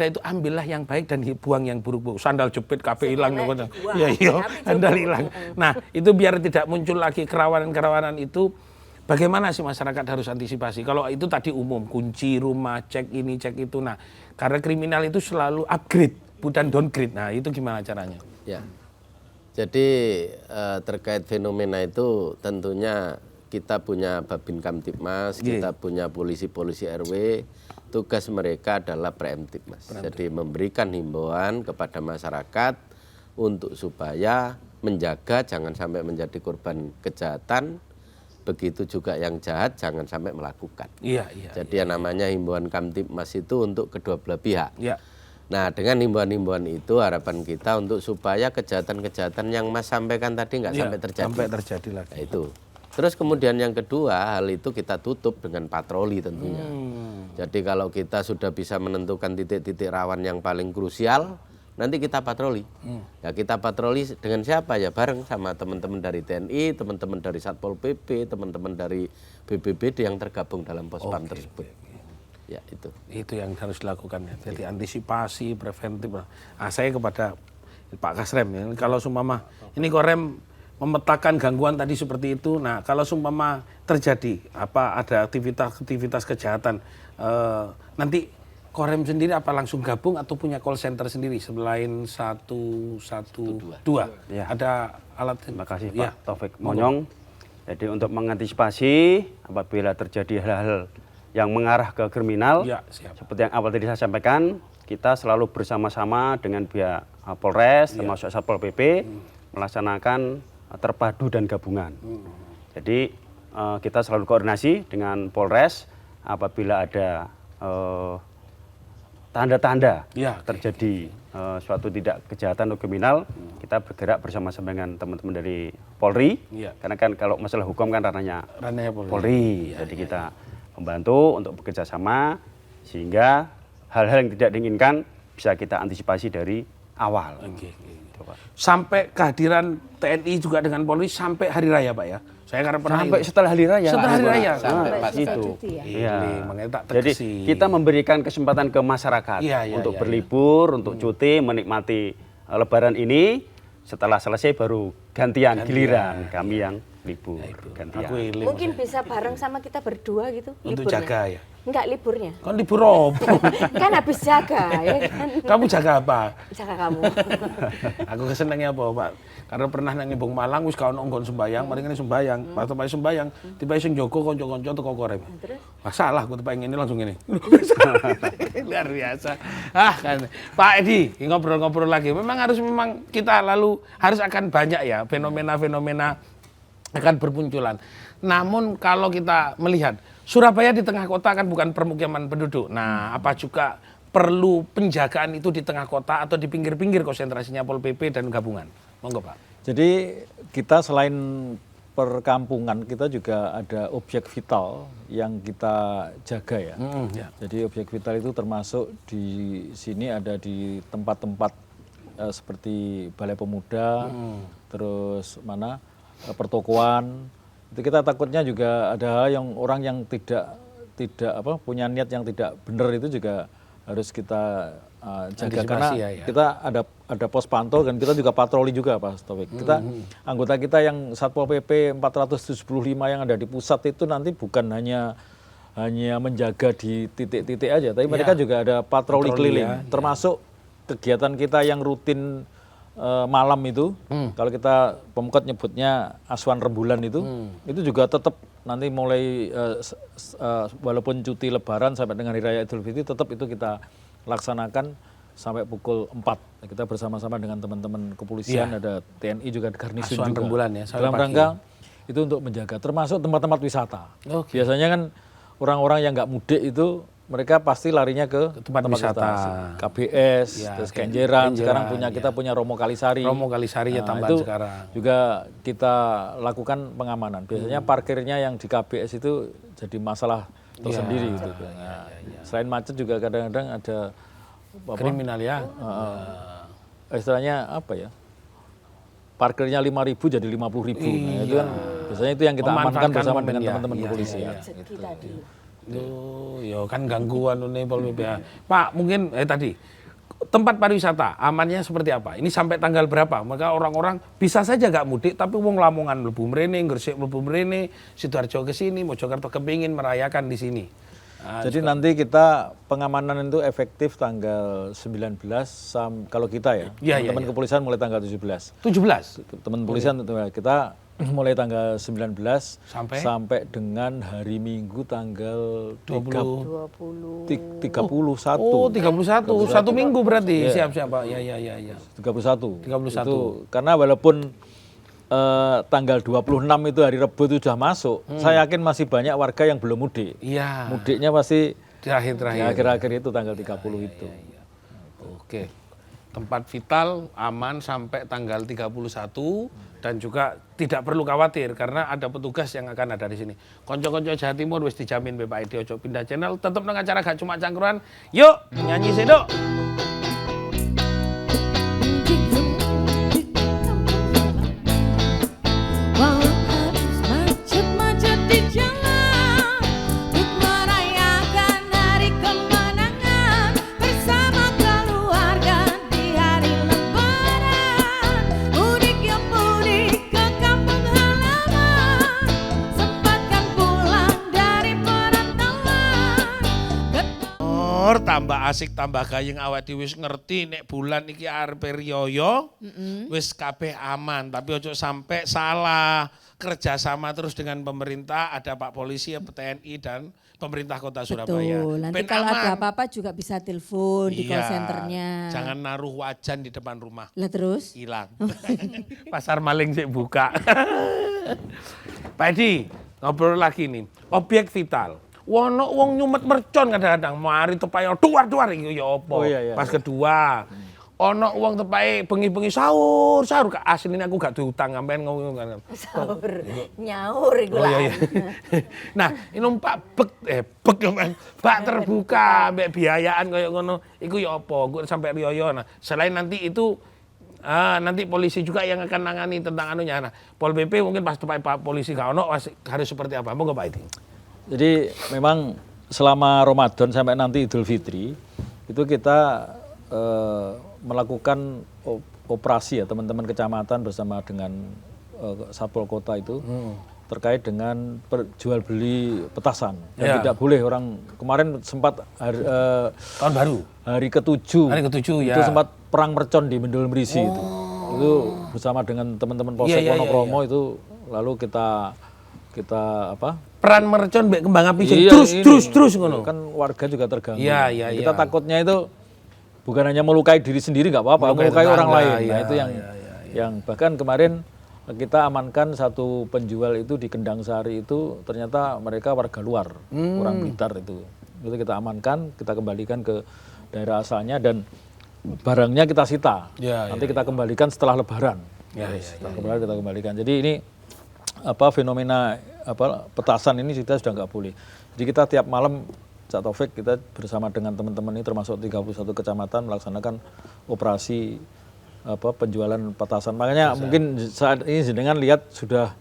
itu ambillah yang baik dan buang yang buruk-buruk. Sandal jepit, kafe hilang. Iya, sandal hilang. Nah, itu biar tidak muncul lagi kerawanan-kerawanan itu, bagaimana sih masyarakat harus antisipasi? Kalau itu tadi umum, kunci rumah, cek ini, cek itu. Nah, karena kriminal itu selalu upgrade, bukan downgrade. Nah, itu gimana caranya? Ya, jadi terkait fenomena itu tentunya kita punya Babin Kamtibmas, kita punya polisi-polisi RW, tugas mereka adalah preemptif, Mas. Jadi memberikan himbauan kepada masyarakat untuk supaya menjaga jangan sampai menjadi korban kejahatan, begitu juga yang jahat jangan sampai melakukan. Jadi yang namanya himbauan Kamtibmas itu untuk kedua belah pihak. Nah, dengan himbauan-himbauan itu harapan kita untuk supaya kejahatan-kejahatan yang Mas sampaikan tadi nggak sampai terjadi. Sampai terjadi lagi. Nah, itu. Terus kemudian yang kedua, hal itu kita tutup dengan patroli tentunya. Jadi kalau kita sudah bisa menentukan titik-titik rawan yang paling krusial, nanti kita patroli. Ya kita patroli dengan siapa ya? Bareng sama teman-teman dari TNI, teman-teman dari Satpol PP, teman-teman dari BPBD yang tergabung dalam pospam tersebut. Ya itu. Itu yang harus dilakukan ya. Jadi antisipasi, preventif. Saya kepada Pak Kasrem ya, kalau sumpama ini Korem memetakan gangguan tadi seperti itu. Nah, kalau sumpama terjadi ada aktivitas kejahatan, nanti Korem sendiri apa langsung gabung atau punya call center sendiri selain 112? Ya. Ada alat. Terima kasih Ya. Pak Taufik Monyong. Jadi untuk mengantisipasi apabila terjadi hal-hal yang mengarah ke kriminal, Ya, siap. seperti yang awal tadi saya sampaikan, kita selalu bersama-sama dengan pihak Polres, termasuk Satpol PP, melaksanakan terpadu dan gabungan. Jadi kita selalu koordinasi dengan Polres apabila ada tanda-tanda Ya, oke. terjadi suatu tidak kejahatan atau kriminal, kita bergerak bersama-sama dengan teman-teman dari Polri. Ya. Karena kan kalau masalah hukum kan ranahnya Ranahnya Polri. Polri. Jadi kita membantu untuk bekerja sama sehingga hal-hal yang tidak diinginkan bisa kita antisipasi dari awal. Oke. Gitu, Pak. Sampai kehadiran TNI juga dengan Polri sampai hari raya, Pak ya. Saya karena pernah Sampai itu. setelah hari raya. Setelah hari raya. Sampai Sampai pas sisa itu. cuti ya. Iya. Ini, makanya tak Jadi tegesi. kita memberikan kesempatan ke masyarakat Iya, iya, untuk iya, berlibur, untuk cuti, menikmati Lebaran ini. Setelah selesai baru gantian giliran kami yang libur gantian. Aku ilim. Mungkin bisa bareng sama kita berdua gitu. Untuk liburnya. jaga ya. Enggak liburnya. Kan libur apa? Kan habis jaga ya kan. Kamu jaga apa? Jaga kamu. Aku kesenengnya apa, Pak? Karena pernah nang Bung Malang wis kaono nggon sembayang, mari ngene sembayang. Pas tempat sembayang, tiba sing jogo kanca-kanca teko Korem. Terus Wah, salah aku tepak ngene langsung ngene. Luar biasa. Kan. Pak Edi, ngobrol-ngobrol lagi. Memang kita lalu harus akan banyak ya fenomena-fenomena akan bermunculan. Namun kalau kita melihat Surabaya di tengah kota kan bukan permukiman penduduk. Nah, apa juga perlu penjagaan itu di tengah kota atau di pinggir-pinggir konsentrasinya Pol PP dan gabungan? Monggo, Pak. Jadi kita selain perkampungan, kita juga ada objek vital yang kita jaga ya. Ya. Jadi objek vital itu termasuk di sini ada di tempat-tempat seperti Balai Pemuda, terus pertokoan. Itu kita takutnya juga ada hal yang orang yang tidak punya niat yang tidak benar itu juga harus kita jaga karena ya. kita ada pos pantau dan kita juga patroli juga Pak Taufik. Kita anggota kita yang Satpol PP 475 yang ada di pusat itu nanti bukan hanya menjaga di titik-titik aja, tapi mereka juga ada patroli keliling, termasuk kegiatan kita yang rutin malam itu, kalau kita Pemkot nyebutnya Aswan Rembulan itu juga tetap nanti mulai walaupun cuti Lebaran sampai dengan Hari Raya Idul Fitri tetap itu kita laksanakan sampai pukul 4. Kita bersama-sama dengan teman-teman kepolisian, ada TNI juga ada Garnisun Aswan juga. Rembulan ya, sampai Dalam pagi. rangka itu untuk menjaga, termasuk tempat-tempat wisata. Oke. Biasanya kan orang-orang yang nggak mudik itu mereka pasti larinya ke tempat wisata. KBS, Ya, terus kayak Kenjeran, Kenjeran, sekarang ya. kita punya Romo Kalisari. Romo Kalisari ya tambahan itu sekarang. juga kita lakukan pengamanan. Biasanya parkirnya yang di KBS itu jadi masalah tersendiri gitu. Nah, selain macet juga kadang-kadang ada Kriminal ya. istilahnya apa ya? Parkirnya 5.000 jadi 50.000. Nah, itu kan biasanya itu yang kita amankan Memanfaatkan bersama momen dengan ya. teman-teman Iya, kepolisian. rezeki tadi. Ya kan gangguan ini Pol PP. Pak, mungkin tadi tempat pariwisata amannya seperti apa? Ini sampai tanggal berapa? Maka orang-orang bisa saja gak mudik tapi wong Lamongan mlebu mrene, Gresik mlebu mrene, Sidoarjo ke sini, Mojokerto kepingin merayakan di sini. Nah, Jadi nanti kita pengamanan itu efektif tanggal 19 kalau kita ya. Iya, Teman-teman iya. kepolisian mulai tanggal 17. 17 Teman kepolisian kita mulai tanggal 19 Sampai? dengan hari Minggu tanggal 20. 31. Oh, 31. Satu minggu berarti. Siap-siap, Pak. Ya. 31. 31. Itu karena walaupun tanggal 26 itu hari Rabu itu sudah masuk, saya yakin masih banyak warga yang belum mudik. Iya. Mudiknya pasti Terakhir-terakhir. ya, akhir-akhir itu tanggal 30 itu. Oke. Tempat vital aman sampai tanggal 31 dan juga tidak perlu khawatir karena ada petugas yang akan ada di sini. Konco-konco Jawa Timur wis dijamin Pak Edi ojo pindah channel, tetap nang acara Gak Cuma Cangkruan. Yuk, nyanyi sedok. Walau harus macet-macet di jalan untuk merayakan hari tambah asik tambah gayeng awak dhewe wis ngerti nek bulan iki arepe riyo wis kabeh aman, tapi ojo sampai salah kerjasama terus dengan pemerintah, ada Pak Polisi, TNI dan pemerintah Kota Surabaya. Betul. Nanti Ben kalau ada aman. apa-apa juga bisa telepon di call Iya, centernya. Jangan naruh wajan di depan rumah. Lah terus? Hilang. Pasar maling sih buka. Pak Edi, ngobrol lagi nih. Objek vital. Wono wong nyumet mercon kadang-kadang mari tepae duar-duar iki ya apa. Oh, iya. Pas kedua. Ono wong tepae bengi-bengi sahur asline aku gak diutang sampean ngomong kan. Sahur, nyaur iku Oh lah. iya iya. Nah, ini Pak bek Pak terbuka mbek biayaan koyo ngono. Iku ya apa? Gue sampai riyo. Nah, selain nanti itu nanti polisi juga yang akan nangani tentang anunya. Nah, Pol PP mungkin pas tepai Pak polisi gak ono harus seperti apa? Monggo Pak Edi. Jadi memang selama Ramadan sampai nanti Idul Fitri itu kita melakukan operasi ya teman-teman kecamatan bersama dengan Satpol Kota itu terkait dengan jual beli petasan. Dan tidak boleh orang kemarin sempat Tahun baru. hari ke-7 ya. itu sempat perang mercon di Mendul Merisi itu bersama dengan teman-teman Polsek Wonokromo itu lalu kita apa? Peran mercon mbek kembang api Iya, terus ngono. Kan warga juga terganggu. Iya. Kita takutnya itu bukan hanya melukai diri sendiri nggak apa-apa, melukai orang lain. Nah itu yang bahkan kemarin kita amankan satu penjual itu di Kendang Sari itu ternyata mereka warga luar, orang Blitar itu. Itu kita amankan, kita kembalikan ke daerah asalnya dan barangnya kita sita. Nanti kita kembalikan setelah Lebaran. Setelah Lebaran kita kembalikan. Jadi ini fenomena petasan ini kita sudah nggak boleh. Jadi kita tiap malam Cak Taufik kita bersama dengan teman-teman ini termasuk 31 kecamatan melaksanakan operasi penjualan petasan. Makanya mungkin saat ini jenengan lihat sudah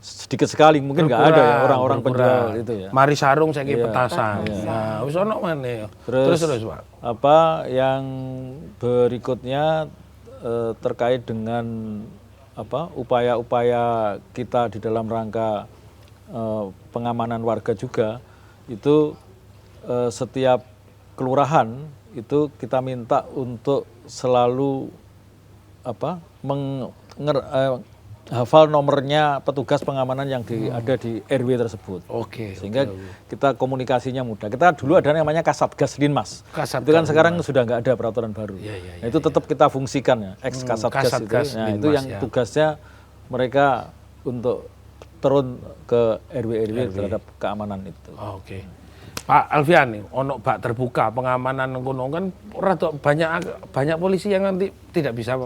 sedikit sekali mungkin nggak ada ya orang-orang penjual itu ya. Mari sarung saiki petasan. Nah, wis ono maneh. Terus Pak. Apa yang berikutnya terkait dengan upaya-upaya kita di dalam rangka pengamanan warga juga itu setiap kelurahan itu kita minta untuk selalu hafal nomornya petugas pengamanan yang ada di RW tersebut. Oke. Sehingga kita komunikasinya mudah. Kita dulu ada namanya Kasatgas Linmas. Itu kan sekarang sudah nggak ada peraturan baru. Nah, itu tetap kita fungsikan ya, ex Kasatgas itu. Nah, itu yang tugasnya mereka untuk turun ke RW terhadap keamanan itu. Oke. Pak Alfian nih, ono bak terbuka pengamanan ngono kan rada banyak polisi yang nanti tidak bisa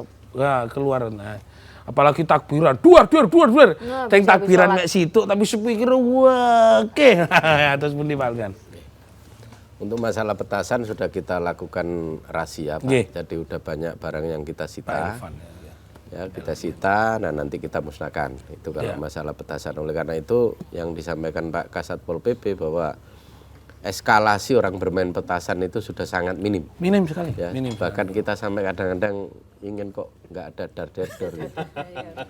keluar. Nah, apalagi takbiran, duar. Nah, Teng bisa takbiran sholat. mek situ tapi sepikir wake. Terus pundi Pak Alfian? Untuk masalah petasan sudah kita lakukan razia, Pak. Nggih. Jadi udah banyak barang yang kita Pak sita. Irfan. Ya, kita sita, nah nanti kita musnahkan. Itu kalau masalah petasan. Oleh karena itu yang disampaikan Pak Kasat Pol PP bahwa eskalasi orang bermain petasan itu sudah sangat minim. Minim sekali. Ya, Minim. bahkan kita sampai kadang-kadang ingin kok nggak ada dar-der gitu.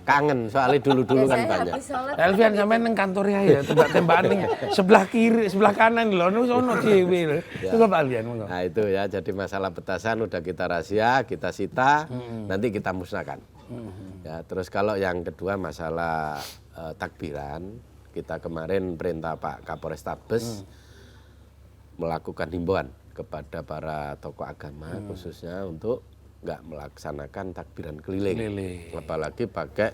Kangen soalnya dulu-dulu kan banyak. Alfian sampean nang kantor ya tembak-tembakan ning sebelah kiri, sebelah kanan lho ono dhewe lho. Itu Pak Alfian monggo. Nah itu ya, jadi masalah petasan udah kita rahasia, kita sita, nanti kita musnahkan. Ya, terus kalau yang kedua masalah takbiran, kita kemarin perintah Pak Kapolres Tabes melakukan himbauan kepada para tokoh agama khususnya untuk nggak melaksanakan takbiran keliling. Apalagi pakai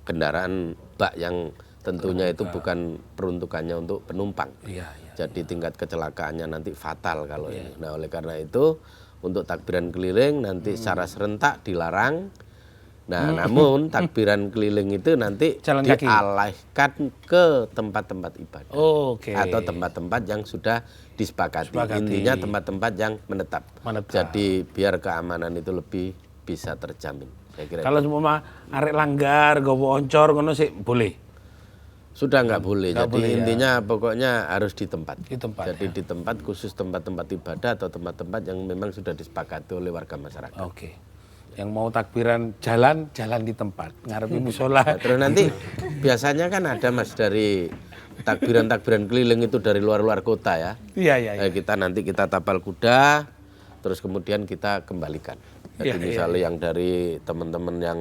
kendaraan bak yang tentunya itu bukan peruntukannya untuk penumpang. Jadi tingkat kecelakaannya nanti fatal kalau ini. Nah oleh karena itu untuk takbiran keliling nanti secara serentak dilarang. Nah namun takbiran keliling itu nanti Jalan kaki. dialihkan ke tempat-tempat ibadah. Oke. Atau tempat-tempat yang sudah disepakati. Intinya tempat-tempat yang menetap. Jadi biar keamanan itu lebih bisa terjamin. Saya kira Kalau semua arek langgar, gowo oncor ngono sih boleh. sudah nggak boleh. Nggak Jadi boleh, ya. intinya pokoknya harus di tempat. Di tempat, Jadi di tempat khusus tempat-tempat ibadah atau tempat-tempat yang memang sudah disepakati oleh warga masyarakat. Oke. Yang mau takbiran jalan di tempat, ngarepi musola. Nah, terus nanti biasanya kan ada Mas dari takbiran keliling itu dari luar kota ya. Iya. Kita tapal kuda, terus kemudian kita kembalikan. Jadi misalnya yang dari teman-teman yang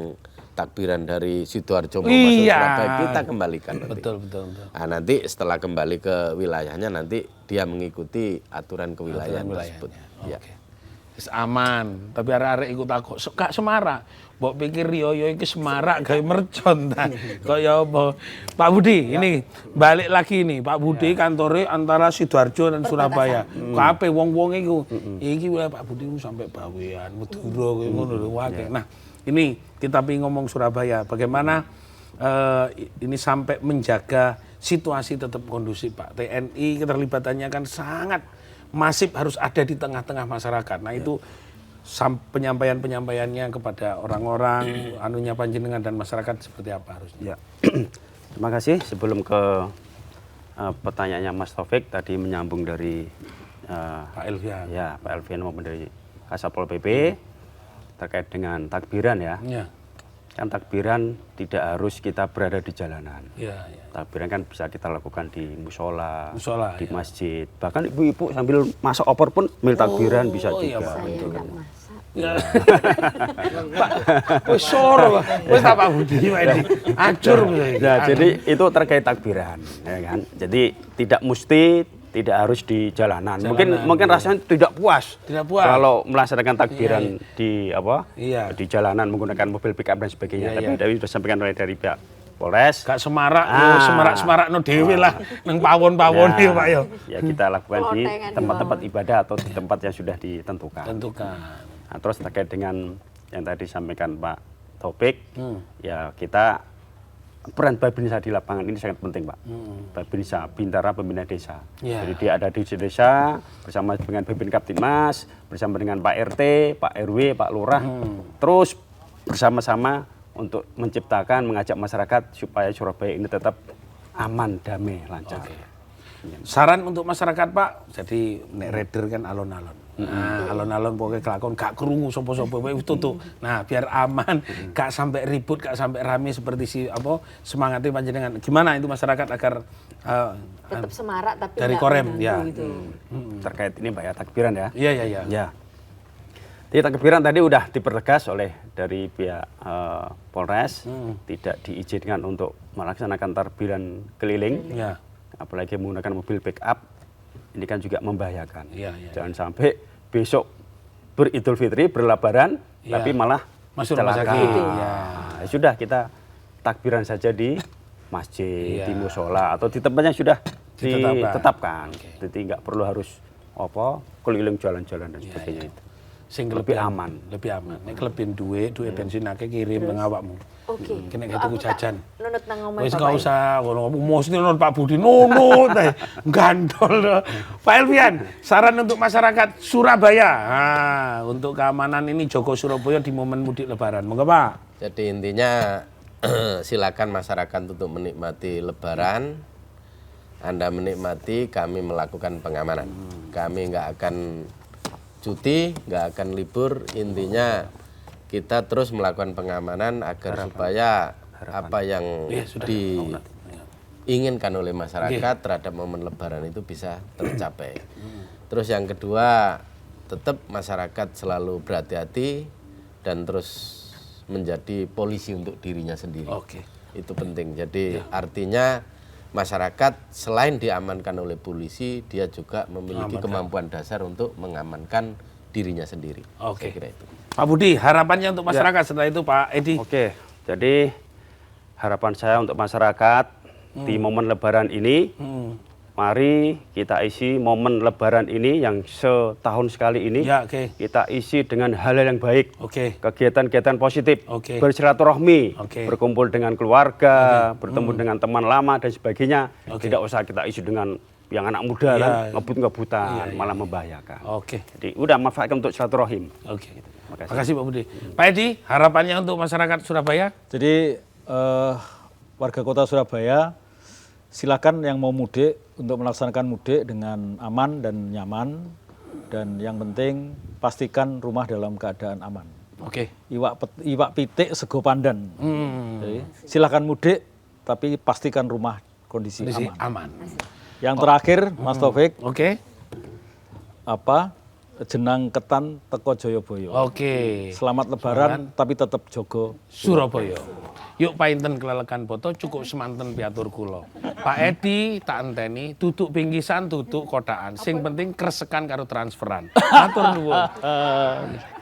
takbiran dari Sidoarjo mau masuk Surabaya, kita kembalikan nanti. Betul. Nah, nanti setelah kembali ke wilayahnya nanti dia mengikuti aturan kewilayahan tersebut. Ya. Wis aman, tapi arek-arek iku takok, "Kak semarak." Mbok pikir Riyoyo iki semarak gawe mercon ta. Kaya apa? Pak Budi, ini balik lagi nih. Pak Budi kantore antara Sidoarjo dan Surabaya. Kabeh wong-wong iku. Iki wilayah Pak Budi sampai Bawean, Madura ngono lho wae. Nah, ini kita pengen ngomong Surabaya. Bagaimana ini sampai menjaga situasi tetap kondusif, Pak. TNI keterlibatannya kan sangat masif, harus ada di tengah-tengah masyarakat. Nah itu penyampaiannya kepada orang-orang, anunya panjenengan dan masyarakat seperti apa harusnya? Ya. Terima kasih. Sebelum ke pertanyaannya Mas Taufik tadi menyambung dari Pak Elvian. Ya, Pak Elvian maupun dari Kasatpol PP terkait dengan takbiran ya. Ya. Kan takbiran tidak harus kita berada di jalanan. Ya. Takbiran kan bisa kita lakukan di musola, di ya. masjid. Bahkan ibu-ibu sambil masak opor pun mil takbiran bisa juga. Saya gitu kan. enggak masak. Ya. Pak, wis soro, wis tak Pak Budi ini acur. Nah, jadi itu terkait takbiran, ya kan. Jadi tidak mesti tidak harus di jalanan. Mungkin rasanya tidak puas. Kalau melaksanakan takbiran di apa? Iya. Di jalanan menggunakan mobil pick up dan sebagainya. Tapi tadi sudah sampaikan oleh dari pihak Polres. Gak semarak, semarak no dewe lah, neng pawon-pawon ya Pak yo. Ya kita lakukan di tempat-tempat ibadah atau di tempat yang sudah ditentukan. Nah, terus terkait dengan yang tadi sampaikan Pak Taufik, ya kita peran Babinsa di lapangan ini sangat penting, Pak. Babinsa, Bintara Pembina Desa. Jadi dia ada di desa bersama dengan Babin Kaptibmas, bersama dengan Pak RT, Pak RW, Pak Lurah, terus bersama-sama untuk menciptakan, mengajak masyarakat supaya Surabaya ini tetap aman, damai, lancar. Saran untuk masyarakat Pak, jadi nek rider kan alon-alon. Nah, alon-alon pokoknya kelakon gak kerungu sopo-sopo wae tutup. Nah, biar aman, gak sampai ribut, gak sampai rame seperti semangatnya panjenengan. Gimana itu masyarakat agar tetap semarak tapi dari nggak korem mengganggu ya. gitu. Terkait ini Pak ya, takbiran ya. Iya. Ya. Jadi takbiran tadi udah dipertegas oleh dari pihak Polres, tidak diizinkan untuk melaksanakan takbiran keliling. Ya. Apalagi menggunakan mobil pick up, ini kan juga membahayakan. Jangan Ya. sampai besok beridul fitri, berlebaran, tapi malah masuk rumah sakit. Ya. Sudah kita takbiran saja di masjid, di musola atau di tempat yang sudah ditetapkan. Jadi nggak perlu harus keliling jalan-jalan dan sebagainya itu. Sing lebih aman. Nek kelebihan duit bensin akeh kirim nang awakmu. Oke. Kena tuku jajan. Nunut nang omahe Wis Bapak. gak usah ngono mesti nonton Pak Budi nunut gandol. Pak Elvian, saran untuk masyarakat Surabaya. Nah, untuk keamanan ini Joko Surabaya di momen mudik lebaran. Monggo Pak. Jadi intinya silakan masyarakat untuk menikmati lebaran. Anda menikmati, kami melakukan pengamanan. Kami nggak akan cuti, nggak akan libur. Intinya kita terus melakukan pengamanan agar supaya apa yang diinginkan oleh masyarakat terhadap momen lebaran itu bisa tercapai. Terus yang kedua, tetap masyarakat selalu berhati-hati dan terus menjadi polisi untuk dirinya sendiri. Itu penting. Jadi artinya masyarakat selain diamankan oleh polisi, dia juga memiliki kemampuan dasar untuk mengamankan dirinya sendiri. Saya kira itu. Pak Budi, harapannya untuk masyarakat setelah itu Pak Edi. Jadi harapan saya untuk masyarakat di momen lebaran ini, mari kita isi momen lebaran ini yang setahun sekali ini, kita isi dengan hal-hal yang baik, kegiatan-kegiatan positif, bersilaturahmi, berkumpul dengan keluarga, bertemu dengan teman lama dan sebagainya. Tidak usah kita isi dengan yang anak muda kan, ngebut-ngebutan, malah membahayakan. Jadi udah manfaatkan untuk silaturahim. Terima kasih Pak Budi. Pak Edi, harapannya untuk masyarakat Surabaya? Jadi warga kota Surabaya silakan yang mau mudik untuk melaksanakan mudik dengan aman dan nyaman, dan yang penting pastikan rumah dalam keadaan aman. Iwak pitik sego pandan. Jadi silakan mudik tapi pastikan rumah kondisi aman. aman. Yang terakhir, Mas Taufik, Oke. jenang ketan teko Joyoboyo. Oke. Selamat Lebaran, tapi tetap jogo Surabaya. Yuk painten kelelekan foto cukup semanten piatur kula. Pak Edi tak enteni duduk pinggisan duduk kotaan. Sing penting kresekan karo transferan. Matur nuwun.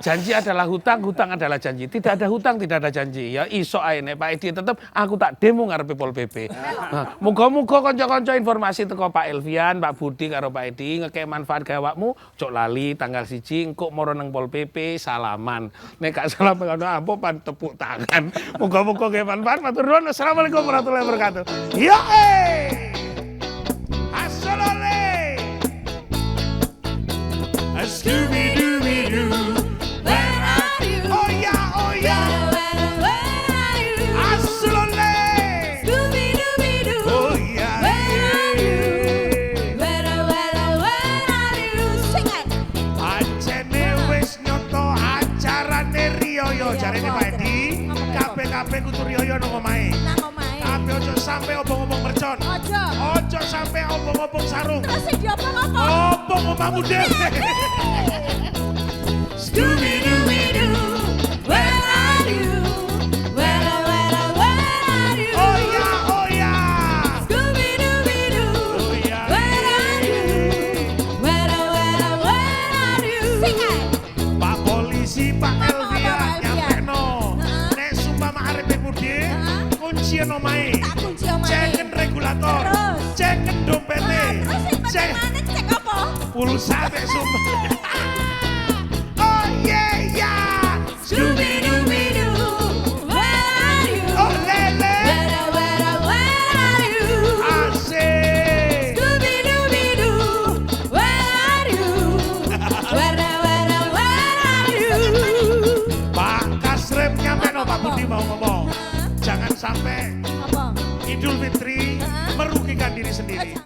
Janji adalah hutang, hutang adalah janji. Tidak ada hutang, tidak ada janji. Ya iso ae nek Pak Edi tetep aku tak demo ngarepe Pol PP. Nah, muga-muga kanca-kanca informasi teko Pak Elvian, Pak Budi karo Pak Edi ngekek manfaat gawe awakmu, cok lali tanggal 1 engko moro nang Pol PP salaman. Nek gak salah ngono ampo pan tepuk tangan. Muga-muga gawe manfaat. Matur nuwun. Assalamualaikum warahmatullahi wabarakatuh. Yo Assolole. Scooby-Dooby-Doo. Where are you? Oh yeah. Where are you? Assolole. Scooby-Dooby-Doo. Oh yeah. Where are you? Where are you? Sing it. Acene wis nyoto acarane Rioyo jarene Pak Edi. Kabeh kudu Rioyo nang omahe. Nang omahe. Kabeh ojo sampe obong-obong mercon. Ojo. Ojo sampe obong-obong sarung. Terus sing diopong-opong. Obong omahmu dhewe. Scooby-Dooby-Doo. Where are you? Where are you? Oh yeah. Scooby-Dooby-Doo. Oh yeah. Where are you? Where are you? Sing it. Pak Polisi, Pak Apa, Elvia, Pak Elvia? nyampeno. Nek sumpama arepe budhe, kuncian omahe. Tak kunci omahe. Ceken regulator. Terus? Ceken dompete. Terus sing penting mana cek apa? Pulsa mek sumpah. Oh yeah. Scooby-Dooby-Doo. Where are you? Oh lele. Where are you? Asik. Scooby-Dooby-Doo. Where are you? Where are you? Pak Kasrem nyampeno Pak Budi mau ngomong. Jangan sampai Apa? Idul Fitri merugikan diri sendiri.